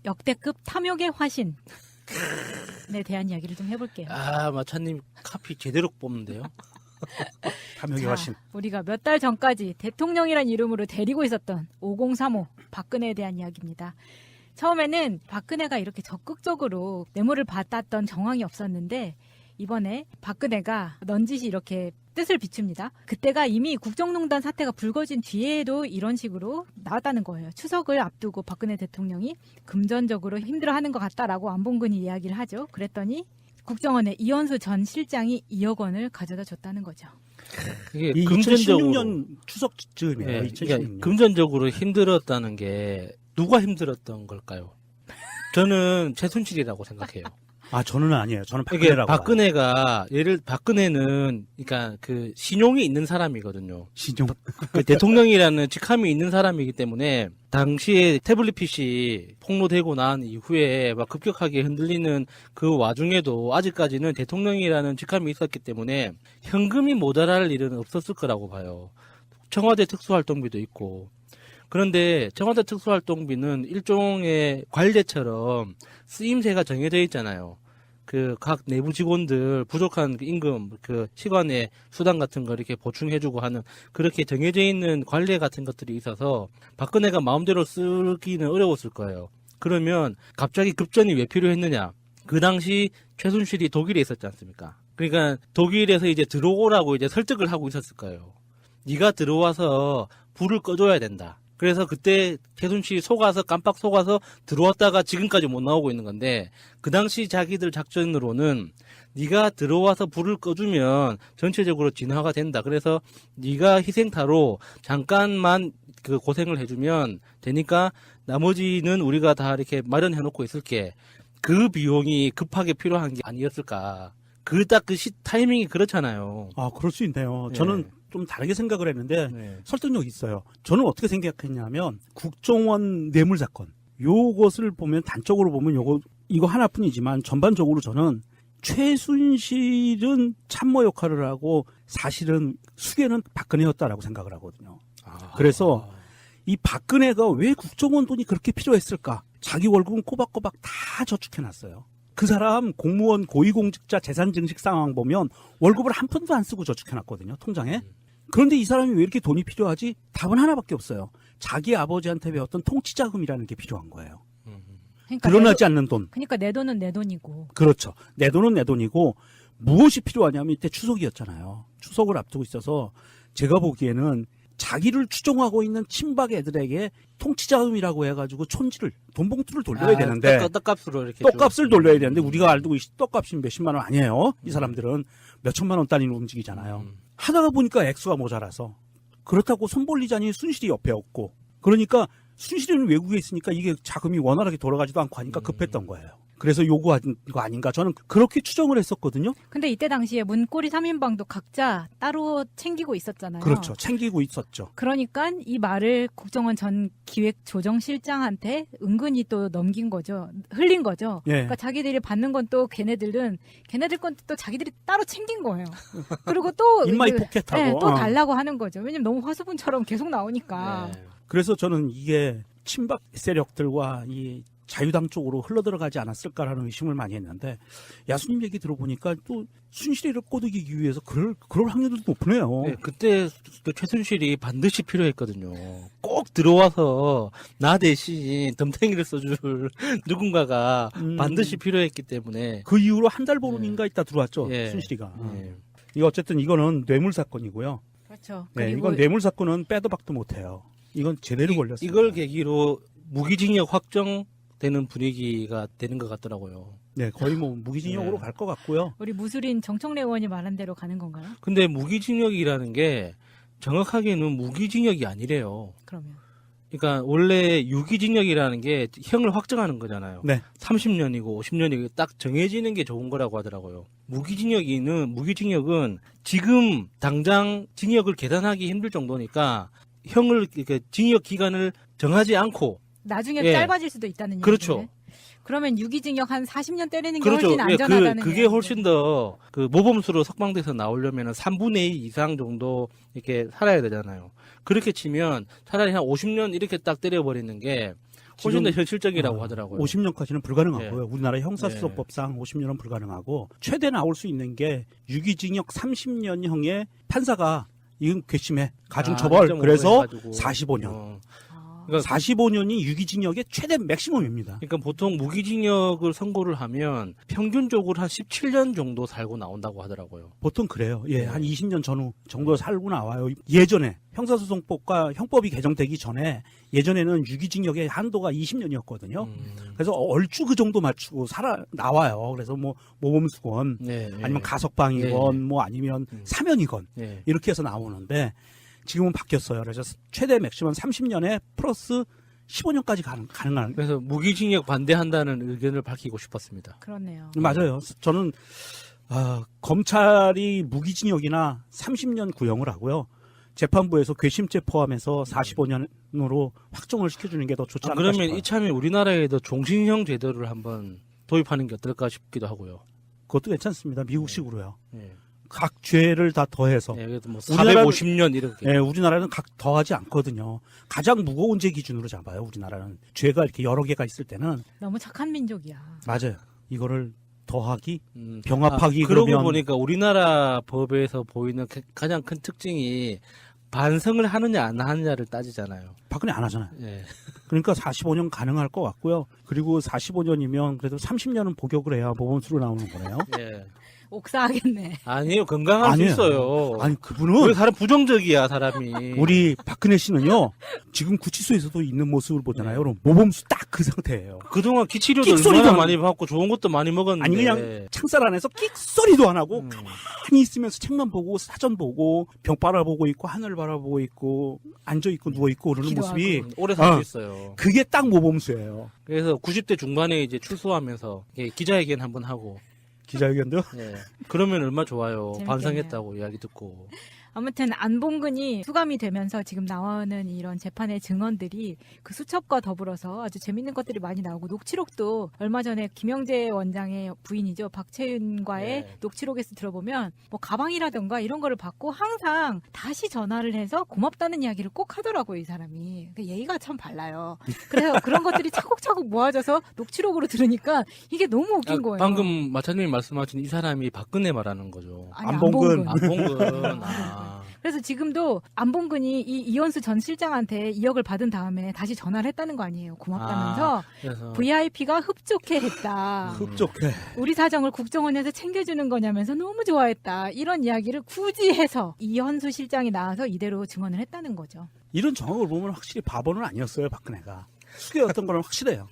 역대급 탐욕의 화신에 대한 이야기를 좀 해볼게요. 아, 마차님 카피 제대로 뽑는데요. 탐욕의 자, 화신. 우리가 몇 달 전까지 대통령이란 이름으로 데리고 있었던 5035 박근혜에 대한 이야기입니다. 처음에는 박근혜가 이렇게 적극적으로 뇌물을 받았던 정황이 없었는데 이번에 박근혜가 넌지시 이렇게 뜻을 비춥니다. 그때가 이미 국정농단 사태가 불거진 뒤에도 이런 식으로 나왔다는 거예요. 추석을 앞두고 박근혜 대통령이 금전적으로 힘들어하는 것 같다라고 안봉근이 이야기를 하죠. 그랬더니 국정원에 이현수 전 실장이 2억 원을 가져다 줬다는 거죠. 이게 이 금전적으로 2016년 추석쯤이에요. 예, 2016년. 그러니까 금전적으로 힘들었다는 게 누가 힘들었던 걸까요? 저는 최순실이라고 생각해요. 아, 저는 아니에요. 저는 이게 박근혜라고. 박근혜가 박근혜는 그러니까 그 신용이 있는 사람이거든요. 신용. 그 대통령이라는 직함이 있는 사람이기 때문에 당시에 태블릿 PC 폭로되고 난 이후에 막 급격하게 흔들리는 그 와중에도 아직까지는 대통령이라는 직함이 있었기 때문에 현금이 모자랄 일은 없었을 거라고 봐요. 청와대 특수활동비도 있고. 그런데 청와대 특수활동비는 일종의 관례처럼 쓰임새가 정해져 있잖아요. 그 각 내부 직원들 부족한 그 임금, 그 시간의 수당 같은 거 이렇게 보충해주고 하는 그렇게 정해져 있는 관례 같은 것들이 있어서 박근혜가 마음대로 쓰기는 어려웠을 거예요. 그러면 갑자기 급전이 왜 필요했느냐? 그 당시 최순실이 독일에 있었지 않습니까? 그러니까 독일에서 이제 들어오라고 이제 설득을 하고 있었을 거예요. 네가 들어와서 불을 꺼줘야 된다. 그래서 그때 최순실이 깜빡 속아서 들어왔다가 지금까지 못 나오고 있는 건데 그 당시 자기들 작전으로는 네가 들어와서 불을 꺼주면 전체적으로 진화가 된다. 그래서 네가 희생타로 잠깐만 그 고생을 해주면 되니까 나머지는 우리가 다 이렇게 마련해놓고 있을게. 그 비용이 급하게 필요한 게 아니었을까. 타이밍이 그렇잖아요. 아, 그럴 수 있네요. 네. 저는 좀 다르게 생각을 했는데 네. 설득력이 있어요. 저는 어떻게 생각했냐면 국정원 뇌물 사건 요것을 보면 단적으로 보면 이거 하나뿐이지만 전반적으로 저는 최순실은 참모 역할을 하고 사실은 수괴는 박근혜였다라고 생각을 하거든요. 그래서 이 박근혜가 왜 국정원 돈이 그렇게 필요했을까? 자기 월급은 꼬박꼬박 다 저축해놨어요. 그 사람 공무원 고위공직자 재산증식 상황 보면 월급을 한 푼도 안 쓰고 저축해놨거든요. 통장에. 그런데 이 사람이 왜 이렇게 돈이 필요하지? 답은 하나밖에 없어요. 자기 아버지한테 배웠던 통치자금이라는 게 필요한 거예요. 그러니까 드러나지 않는 돈. 그러니까 내 돈은 내 돈이고. 그렇죠. 내 돈은 내 돈이고 무엇이 필요하냐면 이때 추석이었잖아요. 추석을 앞두고 있어서 제가 보기에는 자기를 추종하고 있는 친박 애들에게 통치자금이라고 해가지고 돈봉투를 돌려야 되는데 떡값으로 이렇게 떡값을 돌려야 되는데 우리가 알고 떡값이 몇십만 원 아니에요. 이 사람들은 몇천만 원 단위로 움직이잖아요. 하다가 보니까 액수가 모자라서 그렇다고 손 벌리자니 순실이 옆에 없고 그러니까 순실이는 외국에 있으니까 이게 자금이 원활하게 돌아가지도 않고 하니까 급했던 거예요. 그래서 요구한 거 아닌가 저는 그렇게 추정을 했었거든요. 근데 이때 당시에 문고리 3인방도 각자 따로 챙기고 있었잖아요. 그렇죠. 챙기고 있었죠. 그러니까 이 말을 국정원 전 기획조정실장한테 은근히 또 넘긴 거죠. 흘린 거죠. 예. 그러니까 자기들이 받는 건 또 걔네들 건 또 자기들이 따로 챙긴 거예요. 그리고 또 입마이 포켓하고. 네, 또 달라고 하는 거죠. 왜냐면 너무 화수분처럼 계속 나오니까. 네. 그래서 저는 이게 친박 세력들과 이 자유당 쪽으로 흘러들어가지 않았을까라는 의심을 많이 했는데 야수님 얘기 들어보니까 또 순실이를 꼬드기기 위해서 그럴 확률도 높네요. 네, 그때 그 최순실이 반드시 필요했거든요. 꼭 들어와서 나 대신 덤탱이를 써줄 누군가가 반드시 필요했기 때문에. 그 이후로 한 달 보름인가 있다 들어왔죠. 예. 순실이가. 예. 이거 어쨌든 이거는 뇌물 사건이고요. 그렇죠. 네, 그리고 이건 뇌물 사건은 빼도 박도 못해요. 이건 제대로 걸렸어요. 이걸 계기로 무기징역 확정되는 분위기가 되는 것 같더라고요. 네, 거의 뭐 무기징역으로 네. 갈 것 같고요. 우리 무술인 정청래 의원이 말한 대로 가는 건가요? 근데 무기징역이라는 게 정확하게는 무기징역이 아니래요. 그러면. 그러니까 원래 유기징역이라는 게 형을 확정하는 거잖아요. 네. 30년이고 50년이고 딱 정해지는 게 좋은 거라고 하더라고요. 무기징역은 지금 당장 징역을 계산하기 힘들 정도니까 형을 이렇게 징역 기간을 정하지 않고 나중에 예. 짧아질 수도 있다는 얘기죠. 그렇죠. 그러면 유기징역 한 40년 때리는 게 그렇죠. 훨씬 예, 안전하다는 그게 얘기인데. 훨씬 더 그 모범수로 석방돼서 나오려면 3분의 2 이상 정도 이렇게 살아야 되잖아요. 그렇게 치면 차라리 한 50년 이렇게 딱 때려버리는 게 훨씬 더 지금, 현실적이라고 하더라고요. 50년까지는 불가능하고요. 네. 우리나라 형사소송법상 50년은 불가능하고 최대 나올 수 있는 게 유기징역 30년형의 판사가 이건 괘씸해 가중처벌 1.5 그래서 해가지고. 45년. 아, 그러니까 45년이 유기징역의 최대 맥시멈입니다. 그러니까 보통 무기징역을 선고를 하면 평균적으로 한 17년 정도 살고 나온다고 하더라고요. 보통 그래요. 예, 네. 한 20년 전후 정도 살고 나와요. 예전에 형사소송법과 형법이 개정되기 전에 예전에는 유기징역의 한도가 20년이었거든요. 그래서 얼추 그 정도 맞추고 살아 나와요. 그래서 뭐 모범수건 네, 아니면 가석방이건 네. 뭐 아니면 사면이건 네. 이렇게 해서 나오는데 지금은 바뀌었어요. 그래서 최대 맥시멈 30년에 플러스 15년까지 가능한. 그래서 무기징역 반대한다는 의견을 밝히고 싶었습니다. 그렇네요. 맞아요. 저는 검찰이 무기징역이나 30년 구형을 하고요. 재판부에서 괘씸죄 포함해서 45년으로 확정을 시켜주는 게 더 좋지 않을까 그러면 싶어요. 이참에 우리나라에도 종신형 제도를 한번 도입하는 게 어떨까 싶기도 하고요. 그것도 괜찮습니다. 미국식으로요. 예. 각 죄를 다 더해서. 예, 그래도 뭐 우리나라는- 450년 이렇게. 예, 우리나라는 각 더하지 않거든요. 가장 무거운 죄 기준으로 잡아요. 우리나라는 죄가 이렇게 여러 개가 있을 때는 너무 착한 민족이야. 맞아요. 이거를 더하기, 병합하기 그러고 그러면 보니까 우리나라 법에서 보이는 가장 큰 특징이 반성을 하느냐 안 하느냐를 따지잖아요. 박근혜 안 하잖아요. 예. 그러니까 45년 가능할 것 같고요. 그리고 45년이면 그래도 30년은 복역을 해야 모범수로 나오는 거네요. 예. 옥사하겠네. 아니에요. 건강할 아니에요. 수 있어요. 아니 왜 그분은 사람 부정적이야 사람이. 우리 박근혜 씨는요. 지금 구치소에서도 있는 모습을 보잖아요. 그럼 모범수 딱 그 상태예요. 그동안 기치료도 끽소리도 얼마나 안 많이 받고 좋은 것도 많이 먹었는데. 아니 그냥 창살 안에서 끽소리도 안 하고 음. 가만히 있으면서 책만 보고 사전 보고 벽 바라보고 있고 하늘 바라보고 있고 앉아 있고 누워 있고 그러는 기도하고. 모습이 오래 살 수 어. 있어요. 그게 딱 모범수예요. 그래서 90대 중반에 이제 출소하면서 이렇게 기자회견 한번 하고. 기자회견도 예. 그러면 얼마 좋아요. 재밌겠네요. 반성했다고 이야기 듣고. 아무튼 안봉근이 수감이 되면서 지금 나오는 이런 재판의 증언들이 그 수첩과 더불어서 아주 재밌는 것들이 많이 나오고 녹취록도 얼마 전에 김영재 원장의 부인이죠. 박채윤과의 네. 녹취록에서 들어보면 뭐 가방이라던가 이런 거를 받고 항상 다시 전화를 해서 고맙다는 이야기를 꼭 하더라고요. 이 사람이. 그러니까 예의가 참 발라요. 그래서 그런 것들이 차곡차곡 모아져서 녹취록으로 들으니까 이게 너무 웃긴 거예요. 방금 마차님이 말씀하신 이 사람이 박근혜 말하는 거죠. 아니, 안봉근. 안봉근. 아. 그래서 지금도 안봉근이 이 이현수 전 실장한테 2억을 받은 다음에 다시 전화를 했다는 거 아니에요. 고맙다면서 그래서 VIP가 흡족해 했다. 흡족해. 우리 사정을 국정원에서 챙겨주는 거냐면서 너무 좋아했다. 이런 이야기를 굳이 해서 이현수 실장이 나와서 이대로 증언을 했다는 거죠. 이런 정황을 보면 확실히 바보는 아니었어요. 박근혜가. 숙여왔던 거는 확실해요.